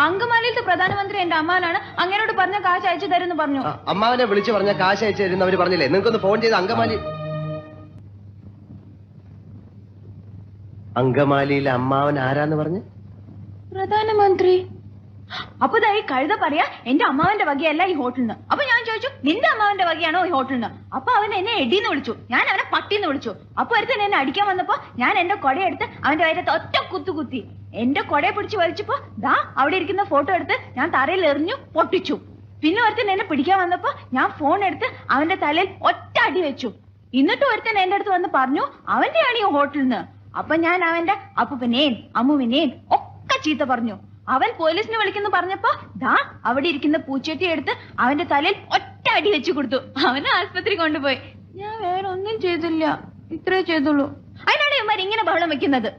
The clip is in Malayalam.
അങ്കമാലിയിലത്തെ പ്രധാനമന്ത്രി എന്റെ അമ്മാവനാണ്, അങ്ങനോട് പറഞ്ഞ കാശ് അയച്ചു തരുമെന്ന് പറഞ്ഞു. അമ്മാവനെ വിളിച്ചു പറഞ്ഞ കാശ് അയച്ചു തരുന്ന അവര് പറഞ്ഞില്ലേ? നിങ്ങൾക്കൊന്ന് ഫോൺ ചെയ്ത് അങ്കമാലിയിലെ അമ്മാവൻ ആരാന്ന് പറഞ്ഞു? പ്രധാനമന്ത്രി. അപ്പൊ ഈ കഴുത പറയാ എന്റെ അമ്മാവന്റെ വകയല്ല ഈ ഹോട്ടലിന്. അപ്പൊ ഞാൻ ചോദിച്ചു നിന്റെ അമ്മാവന്റെ വകയാണോ ഈ ഹോട്ടലിന്? അപ്പൊ അവൻ എന്നെ എടീന്ന് വിളിച്ചു, ഞാൻ അവനെ പട്ടിന്ന് വിളിച്ചു. അപ്പൊ ഒരുത്തൻ എന്നെ അടിക്കാൻ വന്നപ്പോ ഞാൻ എന്റെ കൊടയെടുത്ത് അവന്റെ വയറ്റത്ത് ഒറ്റ കുത്തി. എന്റെ കൊടയെ പിടിച്ച് വലിച്ചപ്പോ ദാ അവിടെ ഇരിക്കുന്ന ഫോട്ടോ എടുത്ത് ഞാൻ തറയിൽ എറിഞ്ഞു പൊട്ടിച്ചു. പിന്നെ ഒരുത്തൻ എന്നെ പിടിക്കാൻ വന്നപ്പോ ഞാൻ ഫോൺ എടുത്ത് അവന്റെ തലയിൽ ഒറ്റ അടി വെച്ചു. എന്നിട്ട് ഒരുത്തൻ എന്റെ അടുത്ത് വന്ന് പറഞ്ഞു അവന്റെയാണ് ഈ ഹോട്ടലിന്. അപ്പൊ ഞാൻ അവന്റെ അപ്പൂപ്പനെയും അമ്മുവിനെയും ഒക്കെ ചീത്ത പറഞ്ഞു. അവൻ പോലീസിനെ വിളിക്കുന്നു പറഞ്ഞപ്പോ ദാ അവിടെ ഇരിക്കുന്ന പൂച്ചട്ടി എടുത്ത് അവന്റെ തലയിൽ ഒറ്റ അടി വെച്ചു കൊടുത്തു. അവനെ ആശുപത്രി കൊണ്ടുപോയി. ഞാൻ വേറെ ഒന്നും ചെയ്തില്ല, ഇത്രേ ചെയ്തുള്ളൂ. അതിനാണ് ഇവന്മാർ ഇങ്ങനെ ബഹളം വെക്കുന്നത്.